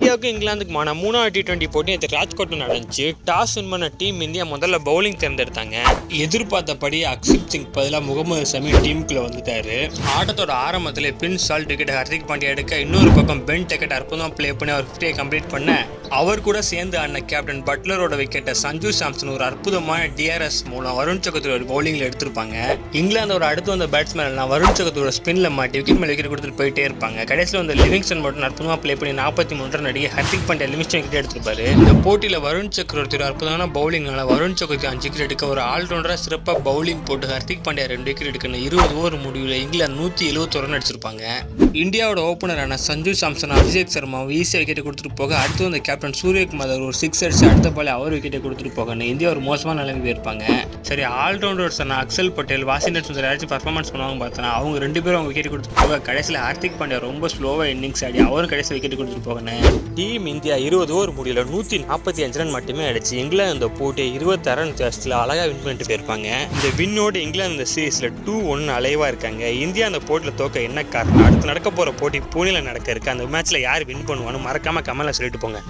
இந்தியாவுக்கு இங்கிலாந்துக்குமான 3வது T20 போட்டி நேற்று ராஜ்கோட்டில் நடந்துச்சு. டாஸ் வின் பண்ண டீம் இந்தியா முதல்ல பவுலிங் தேர்ந்தெடுத்தாங்க. எதிர்பார்த்தபடி அக்ஷிப் சிங் பதிலாக முகமது ஷமி டீமுக்குள்ள வந்துட்டாரு. ஆட்டத்தோட ஆரம்பத்தில் Prince salt wicket Hardik Pandya எடுக்க, இன்னொரு பக்கம் பென் டெக்கெட் அற்புதமாக ப்ளே பண்ணி அவர் 50 கம்ப்ளீட் பண்ண, அவர் கூட சேர்ந்து ஆடின கேப்டன் பட்லரோட விக்கெட்டை சஞ்சு சாம்சன் ஒரு அற்புதமான டிஆர்எஸ் மூலம் வருண் சக்கரவர்த்தி பவுலிங்கில் எடுத்திருப்பாங்க. இங்கிலாந்தோட அடுத்து வந்த பேட்ஸ்மேன் வருண் சக்கரவர்த்தியோட ஸ்பின்ல மாட்டி விக்கெட் மேலே விக்கெட் கொடுத்துட்டு போயிட்டே இருப்பாங்க. கடைசியில் வந்து லிவிங்ஸ்டன் மட்டும் அற்புதமாக ப்ளே பண்ணி 43 ரன் அடிக்க ஹர்திக் பாண்டியா லிவிங்ஸ்டன் விக்கெட் எடுத்திருப்பாரு. இந்த போட்டியில் வருண் சக்கரவர்த்தியோட அற்புதமான பவுலிங்னால வருண் சக்கரவர்த்தி 5 விக்கெட் எடுக்க, ஒரு ஆல்ரவுண்டராக சிறப்பாக பவுலிங் போட்டு ஹர்திக் பாண்டியா 2 விக்கெட் எடுக்கணும். 20 ஓவர் முடிவில் இங்கிலாந்து 171 ரன் அடிச்சிருப்பாங்க. இந்தியாவோட ஓப்பனரான சஞ்சு சாம்சன் அபிஷேக் சர்மா ஈஸியாக விக்கெட் கொடுத்துட்டு போக, அடுத்து வந்த கேப்டன் சூரியகுமார் ஒரு 6 அடிச்சு அடுத்த பால் அவர் விக்கெட்டை கொடுத்துட்டு போகணும். இந்தியா ஒரு மோசமான நிலைமை போயிருப்பாங்க. சரி, ஆல்ரவுண்டர்ஸான அக்சல் பட்டேல், வாஷிங்டன் சுந்தர் யாராச்சும் பர்ஃபார்மன்ஸ் பண்ணுவாங்க பார்த்தோன்னா அவங்க 2 பேரும் அவங்க விக்கெட் கொடுத்துட்டு போக, கடைசியில் ஹர்திக் பாண்டியா ரொம்ப ஸ்லோவாக இன்னிங்ஸ் ஆடி அவரும் கடைசியில் விக்கெட் கொடுத்துட்டு போகணும். டீம் இந்தியா 20 ஓவர் முடியல 145 ரன் மட்டுமே அடிச்சு இங்கிலாந்து இந்த போட்டியை 26 ரன் வித்தியாசத்தில் அழகாக வின் பண்ணிட்டு போயிருப்பாங்க. இந்த வின்னோடு இங்கிலாந்து இந்த சீரீஸில் 2-1 அலைவாக இருக்காங்க. இந்தியா அந்த போட்டியில் தோக்க என்ன காரணம்? அடுத்து நடக்க போகிற போட்டி புனேல நடக்க இருக்கு. அந்த மேட்ச்சில் யார் வின் பண்ணுவான்னு மறக்காமல் கமெண்ட்ல சொல்லிட்டு போங்க.